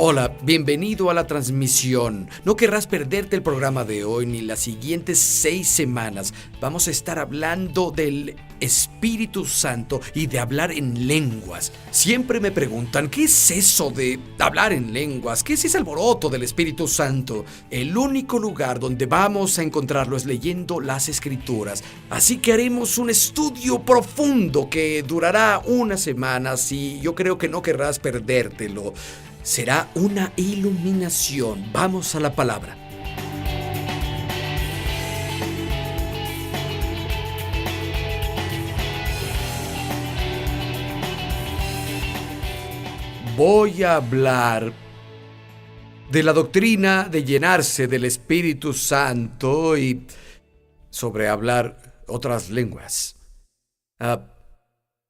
Hola, bienvenido a la transmisión. No querrás perderte el programa de hoy ni las siguientes 6 semanas. Vamos a estar hablando del Espíritu Santo y de hablar en lenguas. Siempre me preguntan, ¿qué es eso de hablar en lenguas? ¿Qué es ese alboroto del Espíritu Santo? El único lugar donde vamos a encontrarlo es leyendo las Escrituras. Así que haremos un estudio profundo que durará unas semanas y yo creo que no querrás perdértelo. Será una iluminación. Vamos a la palabra. Voy a hablar de la doctrina de llenarse del Espíritu Santo y sobre hablar otras lenguas.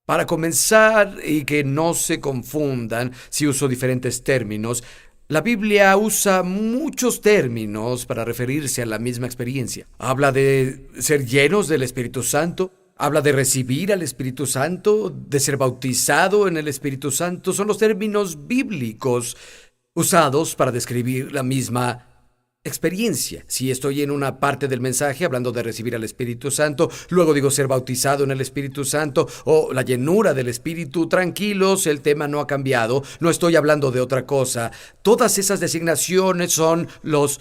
Para comenzar, y que no se confundan si uso diferentes términos, la Biblia usa muchos términos para referirse a la misma experiencia. Habla de ser llenos del Espíritu Santo, habla de recibir al Espíritu Santo, de ser bautizado en el Espíritu Santo. Son los términos bíblicos usados para describir la misma experiencia. Si estoy en una parte del mensaje hablando de recibir al Espíritu Santo, luego digo ser bautizado en el Espíritu Santo o la llenura del Espíritu, tranquilos, el tema no ha cambiado, no estoy hablando de otra cosa. Todas esas designaciones son los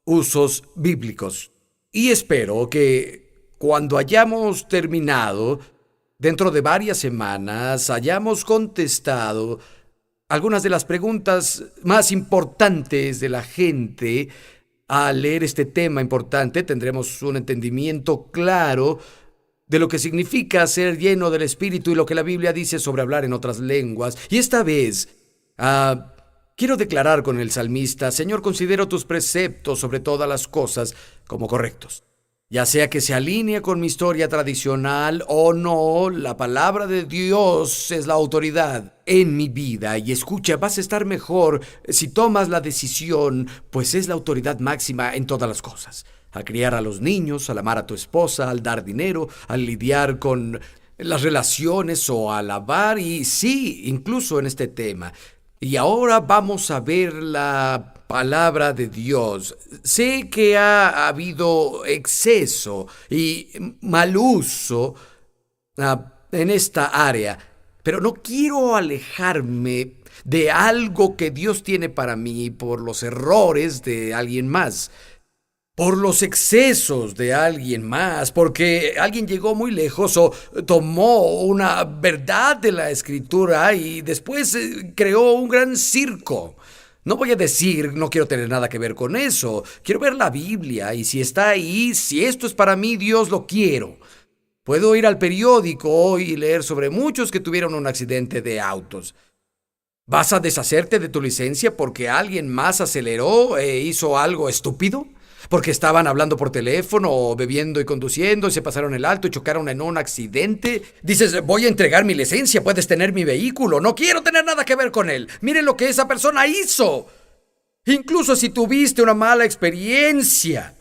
usos bíblicos. Y espero que cuando hayamos terminado, dentro de varias semanas, hayamos contestado algunas de las preguntas más importantes de la gente. Al leer este tema importante tendremos un entendimiento claro de lo que significa ser lleno del Espíritu y lo que la Biblia dice sobre hablar en otras lenguas. Y esta vez, quiero declarar con el salmista: Señor, considero tus preceptos sobre todas las cosas como correctos. Ya sea que se alinee con mi historia tradicional o no, la palabra de Dios es la autoridad en mi vida. Y escucha, vas a estar mejor si tomas la decisión, pues es la autoridad máxima en todas las cosas. Al criar a los niños, al amar a tu esposa, al dar dinero, al lidiar con las relaciones o al alabar, y sí, incluso en este tema. Y ahora vamos a ver la palabra de Dios. Sé que ha habido exceso y mal uso en esta área, pero no quiero alejarme de algo que Dios tiene para mí por los errores de alguien más, por los excesos de alguien más, porque alguien llegó muy lejos o tomó una verdad de la Escritura y después creó un gran circo. No voy a decir, no quiero tener nada que ver con eso. Quiero ver la Biblia y si está ahí, si esto es para mí, Dios, lo quiero. Puedo ir al periódico hoy y leer sobre muchos que tuvieron un accidente de autos. ¿Vas a deshacerte de tu licencia porque alguien más aceleró e hizo algo estúpido? Porque estaban hablando por teléfono o bebiendo y conduciendo y se pasaron el alto y chocaron en un accidente. Dices, voy a entregar mi licencia, puedes tener mi vehículo, no quiero tener nada que ver con él. Miren lo que esa persona hizo. Incluso si tuviste una mala experiencia.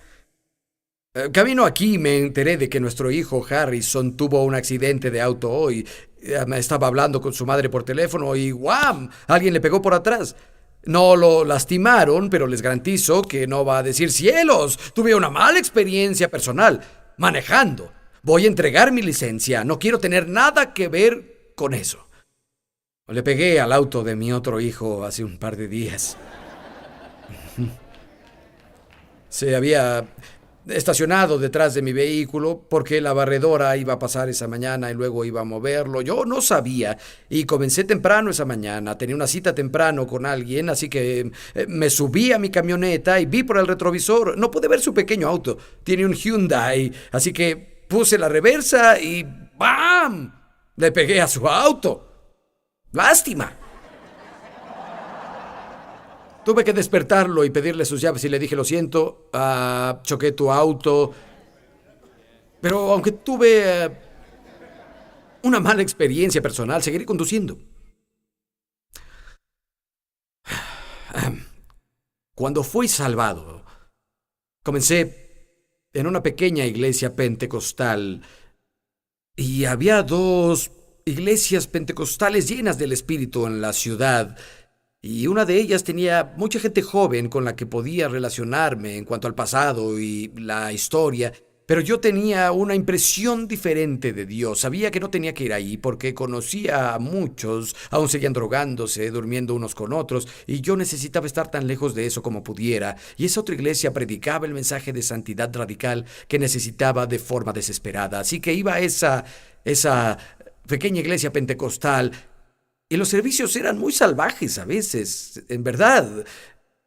Camino aquí me enteré de que nuestro hijo Harrison tuvo un accidente de auto hoy. Estaba hablando con su madre por teléfono y ¡guam! Alguien le pegó por atrás. No lo lastimaron, pero les garantizo que no va a decir: cielos, tuve una mala experiencia personal manejando. Voy a entregar mi licencia, no quiero tener nada que ver con eso. Le pegué al auto de mi otro hijo hace un par de días. Se había estacionado detrás de mi vehículo porque la barredora iba a pasar esa mañana y luego iba a moverlo. Yo no sabía y comencé temprano esa mañana. Tenía una cita temprano con alguien, así que me subí a mi camioneta y vi por el retrovisor. No pude ver su pequeño auto. Tiene un Hyundai, así que puse la reversa y ¡bam! Le pegué a su auto. ¡Lástima! Tuve que despertarlo y pedirle sus llaves y le dije: lo siento, choqué tu auto. Pero aunque tuve una mala experiencia personal, seguiré conduciendo. Cuando fui salvado, comencé en una pequeña iglesia pentecostal y había 2 iglesias pentecostales llenas del Espíritu en la ciudad. y una de ellas tenía mucha gente joven con la que podía relacionarme en cuanto al pasado y la historia. Pero yo tenía una impresión diferente de Dios. Sabía que no tenía que ir ahí porque conocía a muchos, aún seguían drogándose, durmiendo unos con otros, y yo necesitaba estar tan lejos de eso como pudiera. Y esa otra iglesia predicaba el mensaje de santidad radical que necesitaba de forma desesperada. Así que iba a esa pequeña iglesia pentecostal, y los servicios eran muy salvajes a veces, en verdad.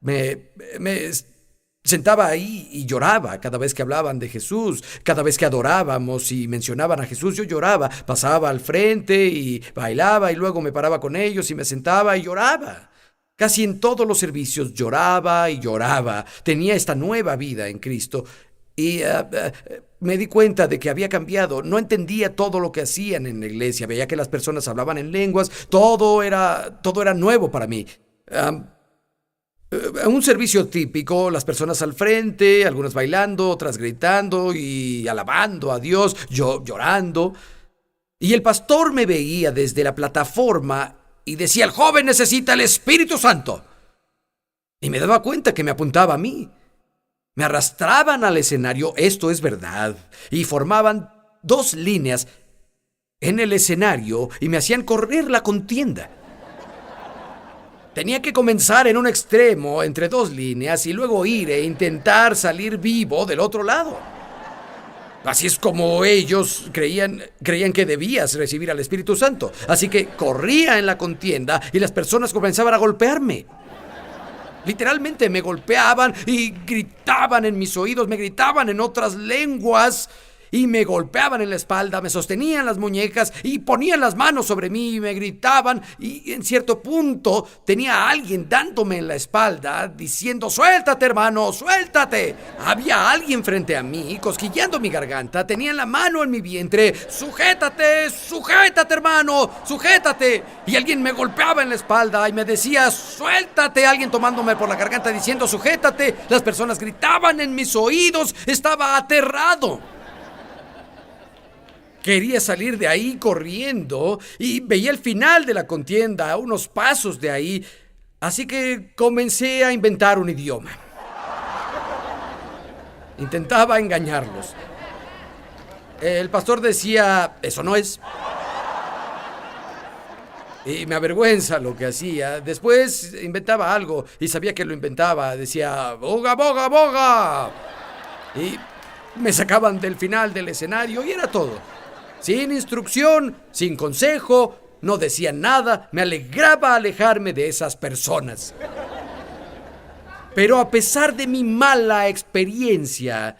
Me sentaba ahí y lloraba cada vez que hablaban de Jesús, cada vez que adorábamos y mencionaban a Jesús, yo lloraba, pasaba al frente y bailaba y luego me paraba con ellos y me sentaba y lloraba. Casi en todos los servicios lloraba y lloraba. Tenía esta nueva vida en Cristo y me di cuenta de que había cambiado. No entendía todo lo que hacían en la iglesia. Veía que las personas hablaban en lenguas. Todo era nuevo para mí. Un servicio típico, las personas al frente, algunas bailando, otras gritando y alabando a Dios, yo llorando. Y el pastor me veía desde la plataforma y decía: el joven necesita el Espíritu Santo. Y me daba cuenta que me apuntaba a mí. Me arrastraban al escenario, esto es verdad, y formaban dos líneas en el escenario y me hacían correr la contienda. Tenía que comenzar en un extremo, entre dos líneas, y luego ir e intentar salir vivo del otro lado. Así es como ellos creían que debías recibir al Espíritu Santo. Así que corría en la contienda y las personas comenzaban a golpearme. Literalmente me golpeaban y gritaban en mis oídos, me gritaban en otras lenguas. Y me golpeaban en la espalda, me sostenían las muñecas y ponían las manos sobre mí y me gritaban. Y en cierto punto tenía a alguien dándome en la espalda diciendo: suéltate, hermano, suéltate. Había alguien frente a mí cosquilleando mi garganta, tenía la mano en mi vientre: sujétate, sujétate, hermano, sujétate. Y alguien me golpeaba en la espalda y me decía: suéltate. Alguien tomándome por la garganta diciendo: sujétate. Las personas gritaban en mis oídos, estaba aterrado. Quería salir de ahí corriendo y veía el final de la contienda a unos pasos de ahí, así que comencé a inventar un idioma. Intentaba engañarlos. El pastor decía: eso no es. Y me avergüenza lo que hacía. Después inventaba algo y sabía que lo inventaba. Decía: boga, boga, boga. Y me sacaban del final del escenario y era todo. Sin instrucción, sin consejo, no decían nada. Me alegraba alejarme de esas personas. Pero a pesar de mi mala experiencia,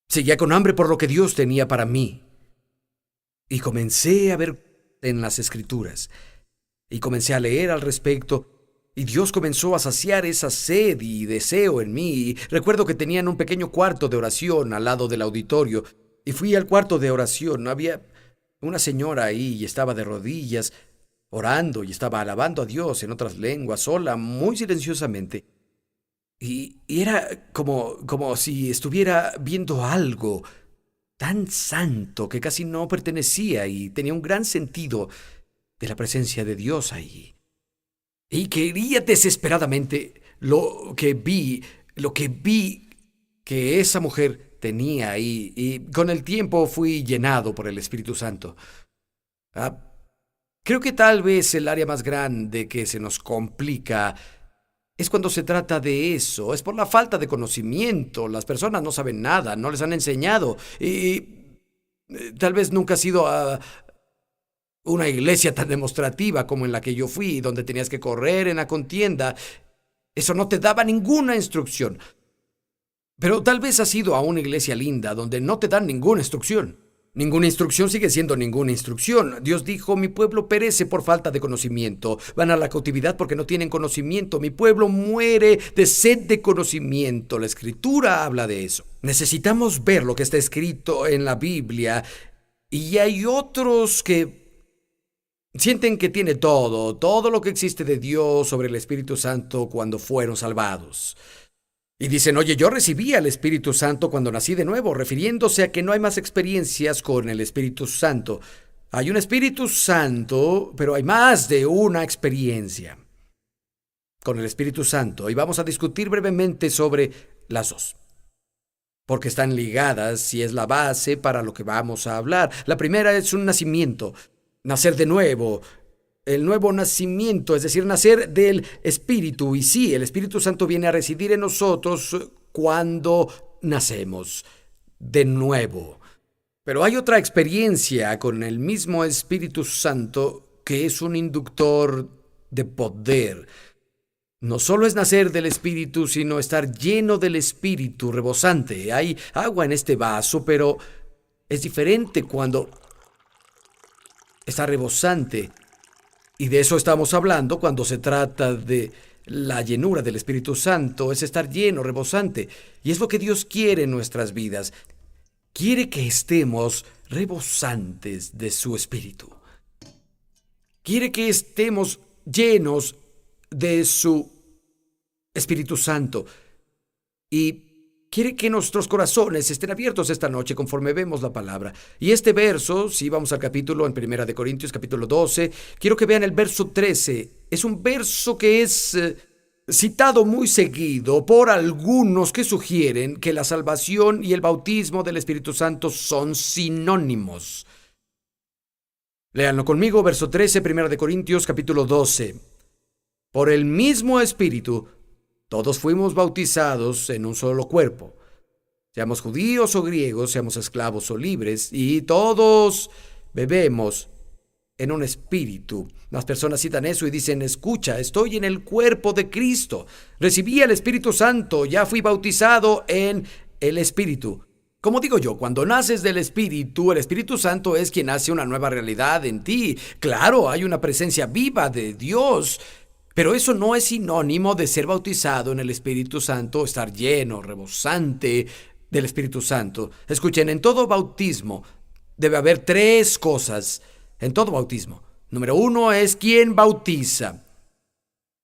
seguía con hambre por lo que Dios tenía para mí. Y comencé a ver en las Escrituras. Y comencé a leer al respecto. Y Dios comenzó a saciar esa sed y deseo en mí. Y recuerdo que tenían un pequeño cuarto de oración al lado del auditorio. Y fui al cuarto de oración. Había una señora ahí y estaba de rodillas, orando y estaba alabando a Dios en otras lenguas, sola, muy silenciosamente. Y era como si estuviera viendo algo tan santo que casi no pertenecía y tenía un gran sentido de la presencia de Dios ahí. Y quería desesperadamente lo que vi que esa mujer tenía ahí, y con el tiempo fui llenado por el Espíritu Santo. Creo que tal vez el área más grande que se nos complica es cuando se trata de eso. Es por la falta de conocimiento. Las personas no saben nada, no les han enseñado. Y tal vez nunca has ido a una iglesia tan demostrativa como en la que yo fui, donde tenías que correr en la contienda. Eso no te daba ninguna instrucción. Pero tal vez has ido a una iglesia linda donde no te dan ninguna instrucción. Ninguna instrucción sigue siendo ninguna instrucción. Dios dijo: mi pueblo perece por falta de conocimiento. Van a la cautividad porque no tienen conocimiento. Mi pueblo muere de sed de conocimiento. La Escritura habla de eso. Necesitamos ver lo que está escrito en la Biblia. Y hay otros que sienten que tiene todo lo que existe de Dios sobre el Espíritu Santo cuando fueron salvados. Y dicen: oye, yo recibí al Espíritu Santo cuando nací de nuevo, refiriéndose a que no hay más experiencias con el Espíritu Santo. Hay un Espíritu Santo, pero hay más de una experiencia. con el Espíritu Santo y vamos a discutir brevemente sobre las dos, porque están ligadas y es la base para lo que vamos a hablar. La primera es un nacimiento, nacer de nuevo, el nuevo nacimiento, es decir, nacer del Espíritu. Y sí, el Espíritu Santo viene a residir en nosotros cuando nacemos de nuevo. Pero hay otra experiencia con el mismo Espíritu Santo que es un inductor de poder. No solo es nacer del Espíritu, sino estar lleno del Espíritu, rebosante. Hay agua en este vaso, pero es diferente cuando está rebosante. Y de eso estamos hablando cuando se trata de la llenura del Espíritu Santo, es estar lleno, rebosante. Y es lo que Dios quiere en nuestras vidas. Quiere que estemos rebosantes de su Espíritu. Quiere que estemos llenos de su Espíritu Santo. Y quiere que nuestros corazones estén abiertos esta noche conforme vemos la palabra. Y este verso, si vamos al capítulo en 1 Corintios, capítulo 12, quiero que vean el verso 13. Es un verso que es citado muy seguido por algunos que sugieren que la salvación y el bautismo del Espíritu Santo son sinónimos. Léanlo conmigo, verso 13, 1 Corintios, capítulo 12. Por el mismo Espíritu, todos fuimos bautizados en un solo cuerpo. Seamos judíos o griegos, seamos esclavos o libres, y todos bebemos en un espíritu. Las personas citan eso y dicen, escucha, estoy en el cuerpo de Cristo. Recibí el Espíritu Santo, ya fui bautizado en el Espíritu. Como digo yo, cuando naces del Espíritu, el Espíritu Santo es quien hace una nueva realidad en ti. Claro, hay una presencia viva de Dios, pero eso no es sinónimo de ser bautizado en el Espíritu Santo, estar lleno, rebosante del Espíritu Santo. Escuchen, en todo bautismo debe haber tres cosas. En todo bautismo. Número 1 es quien bautiza.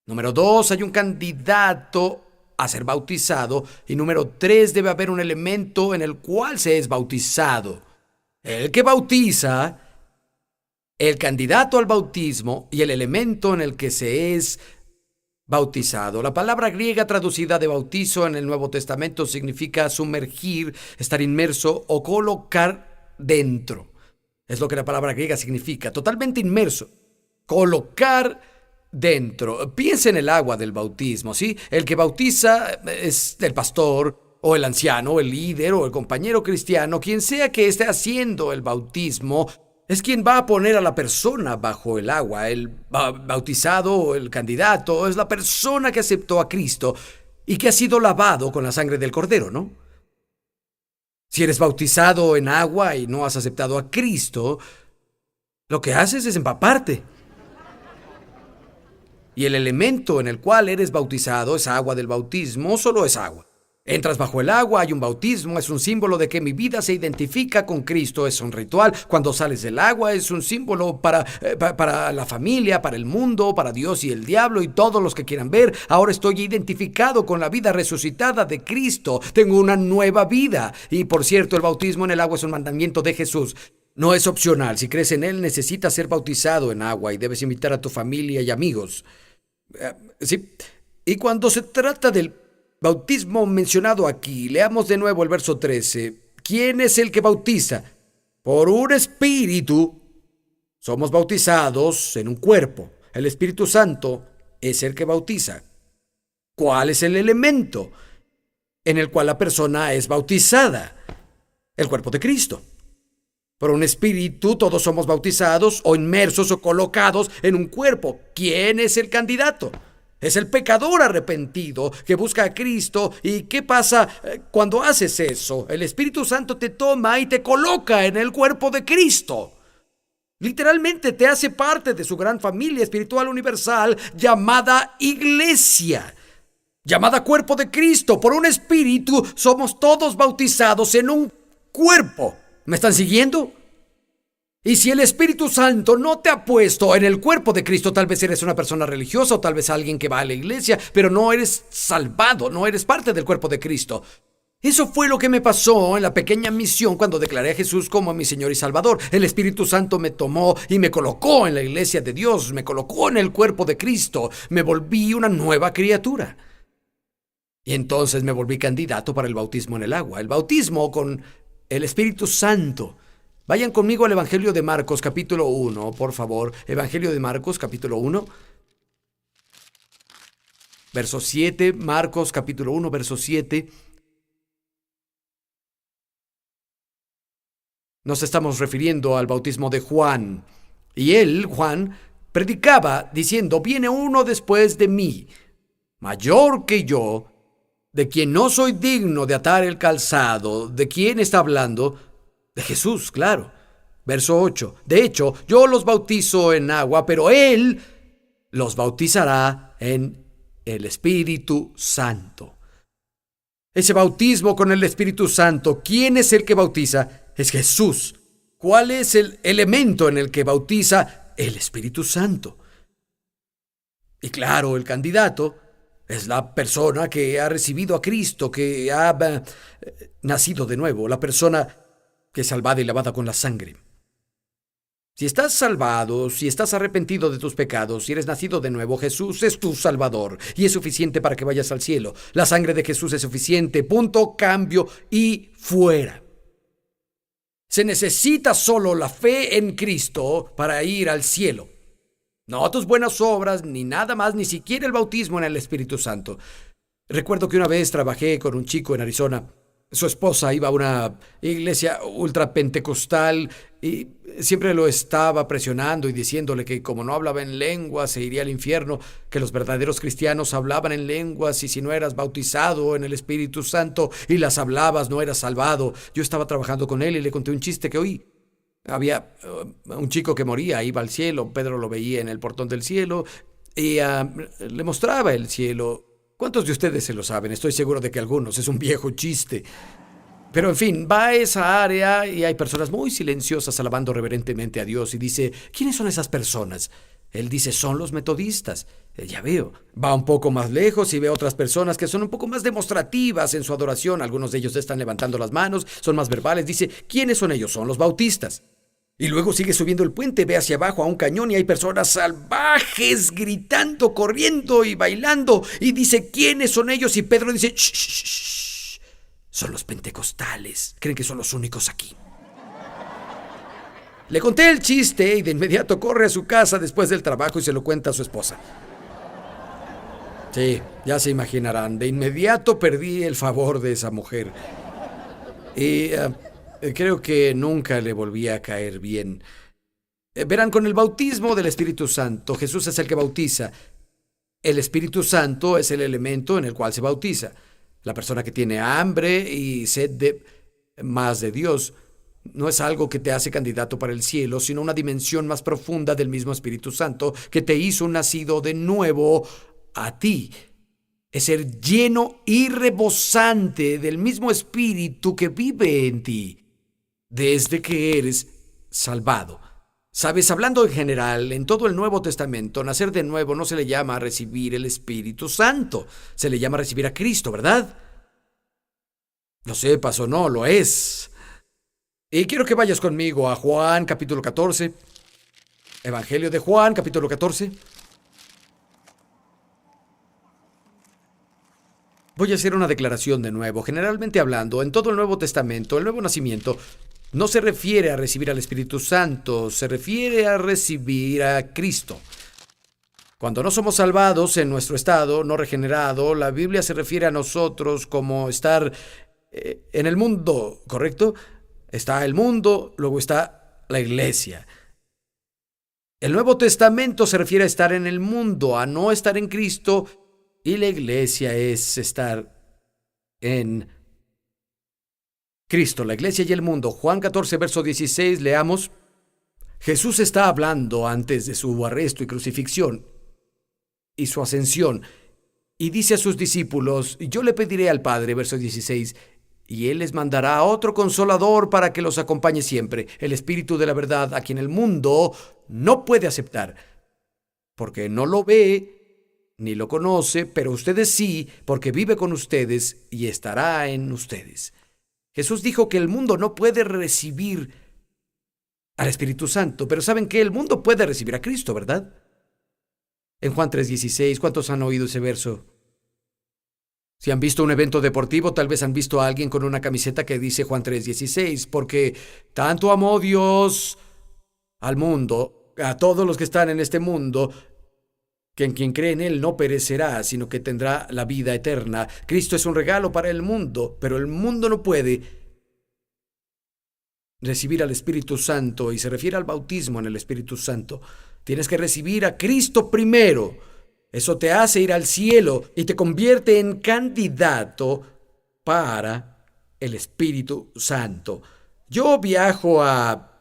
Número 2, hay un candidato a ser bautizado. Y número 3, debe haber un elemento en el cual se es bautizado. El que bautiza, el candidato al bautismo y el elemento en el que se es bautizado. La palabra griega traducida de bautizo en el Nuevo Testamento significa sumergir, estar inmerso o colocar dentro. Es lo que la palabra griega significa, totalmente inmerso, colocar dentro. Piensa en el agua del bautismo, ¿sí? El que bautiza es el pastor, o el anciano, o el líder, o el compañero cristiano, quien sea que esté haciendo el bautismo, es quien va a poner a la persona bajo el agua. El bautizado o el candidato es la persona que aceptó a Cristo y que ha sido lavado con la sangre del Cordero, ¿no? Si eres bautizado en agua y no has aceptado a Cristo, lo que haces es empaparte. Y el elemento en el cual eres bautizado, esa agua del bautismo, solo es agua. Entras bajo el agua, hay un bautismo, es un símbolo de que mi vida se identifica con Cristo, es un ritual. Cuando sales del agua es un símbolo para la familia, para el mundo, para Dios y el diablo y todos los que quieran ver. Ahora estoy identificado con la vida resucitada de Cristo. Tengo una nueva vida. Y por cierto, el bautismo en el agua es un mandamiento de Jesús. No es opcional. Si crees en Él, necesitas ser bautizado en agua y debes invitar a tu familia y amigos. Sí. Y cuando se trata del bautismo mencionado aquí, leamos de nuevo el verso 13. ¿Quién es el que bautiza? Por un espíritu somos bautizados en un cuerpo. El Espíritu Santo es el que bautiza. ¿Cuál es el elemento en el cual la persona es bautizada? El cuerpo de Cristo. Por un espíritu todos somos bautizados o inmersos o colocados en un cuerpo. ¿Quién es el candidato? Es el pecador arrepentido que busca a Cristo. ¿Y qué pasa cuando haces eso? El Espíritu Santo te toma y te coloca en el cuerpo de Cristo. Literalmente te hace parte de su gran familia espiritual universal llamada Iglesia, llamada cuerpo de Cristo. Por un espíritu somos todos bautizados en un cuerpo. ¿Me están siguiendo? Y si el Espíritu Santo no te ha puesto en el cuerpo de Cristo, tal vez eres una persona religiosa o tal vez alguien que va a la iglesia, pero no eres salvado, no eres parte del cuerpo de Cristo. Eso fue lo que me pasó en la pequeña misión cuando declaré a Jesús como mi Señor y Salvador. El Espíritu Santo me tomó y me colocó en la iglesia de Dios, me colocó en el cuerpo de Cristo, me volví una nueva criatura. Y entonces me volví candidato para el bautismo en el agua, el bautismo con el Espíritu Santo. Vayan conmigo al Evangelio de Marcos, capítulo 1, por favor. Evangelio de Marcos, capítulo 1. Verso 7, Marcos, capítulo 1, verso 7. Nos estamos refiriendo al bautismo de Juan. Y él, Juan, predicaba diciendo: viene uno después de mí, mayor que yo, de quien no soy digno de atar el calzado. ¿De quién está hablando? De Jesús, claro. Verso 8. De hecho, yo los bautizo en agua, pero él los bautizará en el Espíritu Santo. Ese bautismo con el Espíritu Santo, ¿quién es el que bautiza? Es Jesús. ¿Cuál es el elemento en el que bautiza? El Espíritu Santo. Y claro, el candidato es la persona que ha recibido a Cristo, que ha nacido de nuevo, la persona que es salvada y lavada con la sangre. Si estás salvado, si estás arrepentido de tus pecados, si eres nacido de nuevo, Jesús es tu Salvador y es suficiente para que vayas al cielo. La sangre de Jesús es suficiente, punto, cambio y fuera. Se necesita solo la fe en Cristo para ir al cielo. No tus buenas obras, ni nada más, ni siquiera el bautismo en el Espíritu Santo. Recuerdo que una vez trabajé con un chico en Arizona. Su esposa iba a una iglesia ultrapentecostal y siempre lo estaba presionando y diciéndole que como no hablaba en lenguas se iría al infierno, que los verdaderos cristianos hablaban en lenguas y si no eras bautizado en el Espíritu Santo y las hablabas no eras salvado. Yo estaba trabajando con él y le conté un chiste que oí. Había un chico que moría, iba al cielo, Pedro lo veía en el portón del cielo y le mostraba el cielo. ¿Cuántos de ustedes se lo saben? Estoy seguro de que algunos. Es un viejo chiste. Pero en fin, va a esa área y hay personas muy silenciosas alabando reverentemente a Dios y dice: ¿quiénes son esas personas? Él dice: son los metodistas. Ya veo. Va un poco más lejos y ve otras personas que son un poco más demostrativas en su adoración. Algunos de ellos están levantando las manos, son más verbales. Dice: ¿quiénes son ellos? Son los bautistas. Y luego sigue subiendo el puente, ve hacia abajo a un cañón y hay personas salvajes gritando, corriendo y bailando. Y dice: ¿quiénes son ellos? Y Pedro dice: shh, shh, shh. Son los pentecostales. Creen que son los únicos aquí. Le conté el chiste y de inmediato corre a su casa después del trabajo y se lo cuenta a su esposa. Sí, ya se imaginarán. De inmediato perdí el favor de esa mujer. Y creo que nunca le volví a caer bien. Verán, con el bautismo del Espíritu Santo, Jesús es el que bautiza. El Espíritu Santo es el elemento en el cual se bautiza. La persona que tiene hambre y sed de más de Dios no es algo que te hace candidato para el cielo, sino una dimensión más profunda del mismo Espíritu Santo que te hizo nacido de nuevo a ti. Es ser lleno y rebosante del mismo Espíritu que vive en ti desde que eres salvado. Sabes, hablando en general, en todo el Nuevo Testamento, nacer de nuevo no se le llama recibir el Espíritu Santo, se le llama recibir a Cristo, ¿verdad? Lo sepas o no, lo es. Y quiero que vayas conmigo a Juan capítulo 14, Evangelio de Juan capítulo 14. Voy a hacer una declaración de nuevo. Generalmente hablando, en todo el Nuevo Testamento, el nuevo nacimiento no se refiere a recibir al Espíritu Santo, se refiere a recibir a Cristo. Cuando no somos salvados en nuestro estado no regenerado, la Biblia se refiere a nosotros como estar en el mundo, ¿correcto? Está el mundo, luego está la iglesia. El Nuevo Testamento se refiere a estar en el mundo, a no estar en Cristo, y la iglesia es estar en Cristo, la iglesia y el mundo. Juan 14, verso 16, leamos. Jesús está hablando antes de su arresto y crucifixión y su ascensión, y dice a sus discípulos: yo le pediré al Padre, verso 16, y Él les mandará a otro consolador para que los acompañe siempre, el Espíritu de la verdad, a quien el mundo no puede aceptar, porque no lo ve ni lo conoce, pero ustedes sí, porque vive con ustedes y estará en ustedes. Jesús dijo que el mundo no puede recibir al Espíritu Santo, pero ¿saben qué? El mundo puede recibir a Cristo, ¿verdad? En Juan 3:16, ¿cuántos han oído ese verso? Si han visto un evento deportivo, tal vez han visto a alguien con una camiseta que dice Juan 3:16, porque tanto amó Dios al mundo, a todos los que están en este mundo, que en quien cree en Él no perecerá, sino que tendrá la vida eterna. Cristo es un regalo para el mundo, pero el mundo no puede recibir al Espíritu Santo, y se refiere al bautismo en el Espíritu Santo. Tienes que recibir a Cristo primero. Eso te hace ir al cielo y te convierte en candidato para el Espíritu Santo. Yo viajo a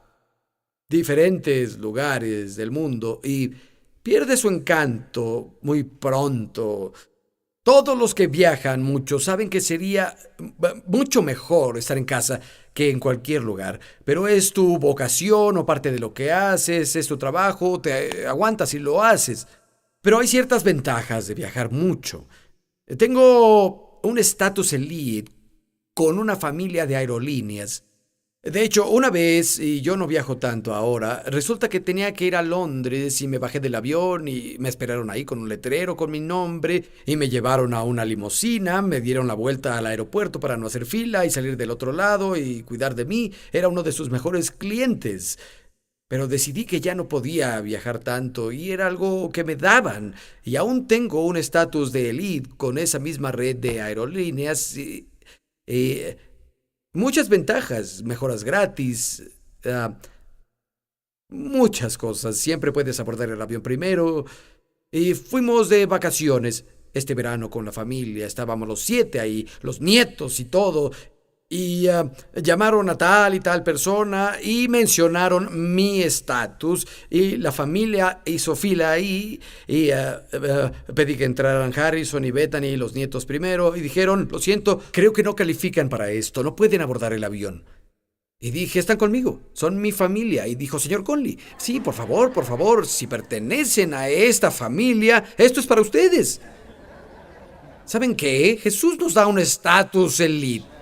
diferentes lugares del mundo y pierde su encanto muy pronto. Todos los que viajan mucho saben que sería mucho mejor estar en casa que en cualquier lugar, pero es tu vocación o parte de lo que haces, es tu trabajo, te aguantas y lo haces. Pero hay ciertas ventajas de viajar mucho. Tengo un estatus elite con una familia de aerolíneas. De hecho, una vez, y yo no viajo tanto ahora, resulta que tenía que ir a Londres y me bajé del avión y me esperaron ahí con un letrero con mi nombre y me llevaron a una limusina, me dieron la vuelta al aeropuerto para no hacer fila y salir del otro lado y cuidar de mí. Era uno de sus mejores clientes. Pero decidí que ya no podía viajar tanto y era algo que me daban. Y aún tengo un estatus de elite con esa misma red de aerolíneas. Y muchas ventajas, mejoras gratis, muchas cosas. Siempre puedes abordar el avión primero. Y fuimos de vacaciones este verano con la familia. Estábamos los 7 ahí, los nietos y todo. Y llamaron a tal y tal persona y mencionaron mi estatus y la familia hizo fila ahí y pedí que entraran Harrison y Bethany y los nietos primero y dijeron, lo siento, creo que no califican para esto, no pueden abordar el avión. Y dije, están conmigo, son mi familia. Y dijo, señor Conley, sí, por favor, si pertenecen a esta familia, esto es para ustedes. ¿Saben qué? Jesús nos da un estatus elite.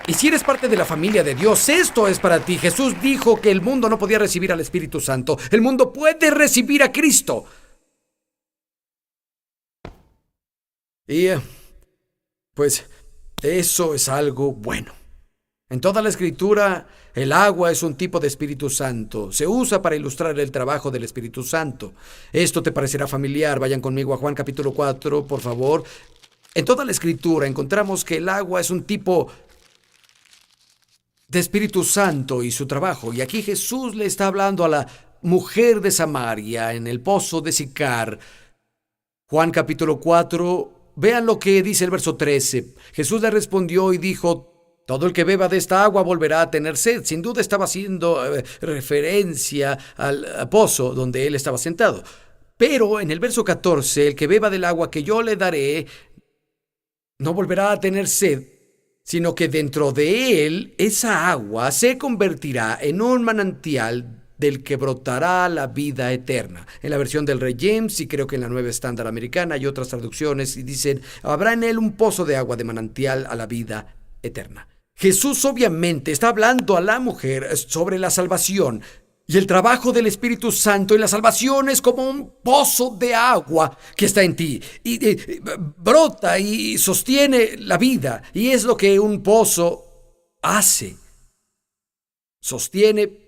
Y si eres parte de la familia de Dios, esto es para ti. Jesús dijo que el mundo no podía recibir al Espíritu Santo. El mundo puede recibir a Cristo. Y, pues, eso es algo bueno. En toda la Escritura, el agua es un tipo de Espíritu Santo. Se usa para ilustrar el trabajo del Espíritu Santo. Esto te parecerá familiar. Vayan conmigo a Juan capítulo 4, por favor. En toda la Escritura encontramos que el agua es un tipo de Espíritu Santo y su trabajo. Y aquí Jesús le está hablando a la mujer de Samaria en el pozo de Sicar. Juan capítulo 4, vean lo que dice el verso 13. Jesús le respondió y dijo, todo el que beba de esta agua volverá a tener sed. Sin duda estaba haciendo referencia al pozo donde él estaba sentado. Pero en el verso 14, el que beba del agua que yo le daré no volverá a tener sed, sino que dentro de él esa agua se convertirá en un manantial del que brotará la vida eterna. En la versión del Rey James y creo que en la Nueva Estándar Americana hay otras traducciones y dicen, habrá en él un pozo de agua de manantial a la vida eterna. Jesús obviamente está hablando a la mujer sobre la salvación y el trabajo del Espíritu Santo, y la salvación es como un pozo de agua que está en ti y brota y sostiene la vida, y es lo que un pozo hace, sostiene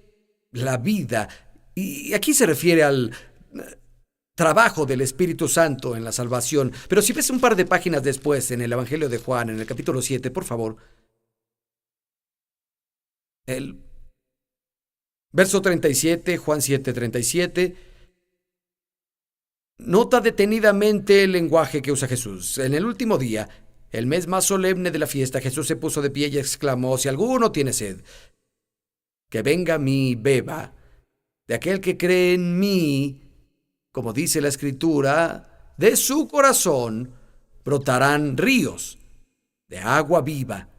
la vida. Y aquí se refiere al trabajo del Espíritu Santo en la salvación. Pero si ves un par de páginas después en el Evangelio de Juan, en el capítulo 7, por favor, el verso 37, Juan 7:37. Nota detenidamente el lenguaje que usa Jesús. En el último día, el mes más solemne de la fiesta, Jesús se puso de pie y exclamó, si alguno tiene sed, que venga a mí y beba. De aquel que cree en mí, como dice la Escritura, de su corazón brotarán ríos de agua viva.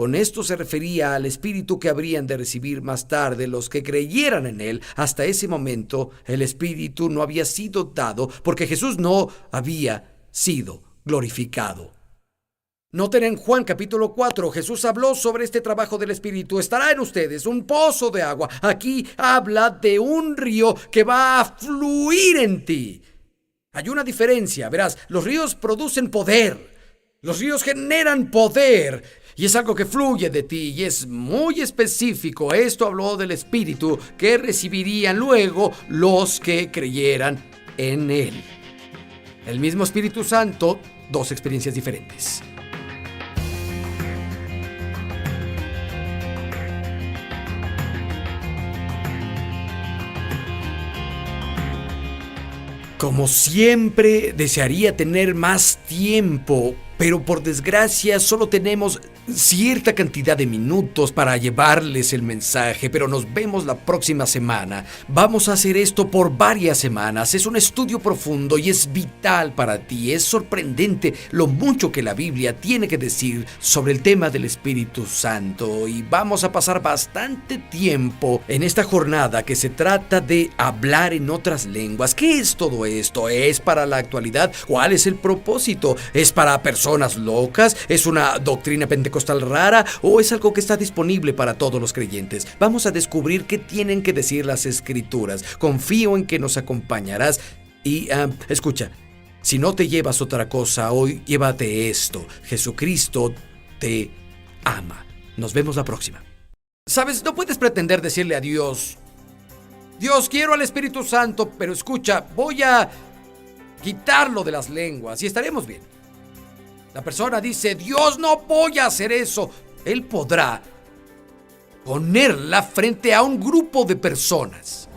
Con esto se refería al Espíritu que habrían de recibir más tarde los que creyeran en Él. Hasta ese momento el Espíritu no había sido dado porque Jesús no había sido glorificado. Noten en Juan capítulo 4, Jesús habló sobre este trabajo del Espíritu. Estará en ustedes un pozo de agua. Aquí habla de un río que va a fluir en ti. Hay una diferencia, verás, los ríos producen poder. Los ríos generan poder y es algo que fluye de ti y es muy específico. Esto habló del Espíritu que recibirían luego los que creyeran en Él. El mismo Espíritu Santo, dos experiencias diferentes. Como siempre, desearía tener más tiempo, pero por desgracia solo tenemos cierta cantidad de minutos para llevarles el mensaje, pero nos vemos la próxima semana. Vamos a hacer esto por varias semanas. Es un estudio profundo y es vital para ti. Es sorprendente lo mucho que la Biblia tiene que decir sobre el tema del Espíritu Santo y vamos a pasar bastante tiempo en esta jornada que se trata de hablar en otras lenguas. ¿Qué es todo esto? ¿Es para la actualidad? ¿Cuál es el propósito? ¿Es para personas locas? ¿Es una doctrina pentecostal rara o es algo que está disponible para todos los creyentes? Vamos a descubrir qué tienen que decir las Escrituras. Confío en que nos acompañarás y escucha, si no te llevas otra cosa hoy, llévate esto. Jesucristo te ama. Nos vemos la próxima. Sabes, no puedes pretender decirle a Dios: Dios, quiero al Espíritu Santo, pero escucha, voy a quitarlo de las lenguas y estaremos bien. La persona dice: Dios, no voy a hacer eso. Él podrá ponerla frente a un grupo de personas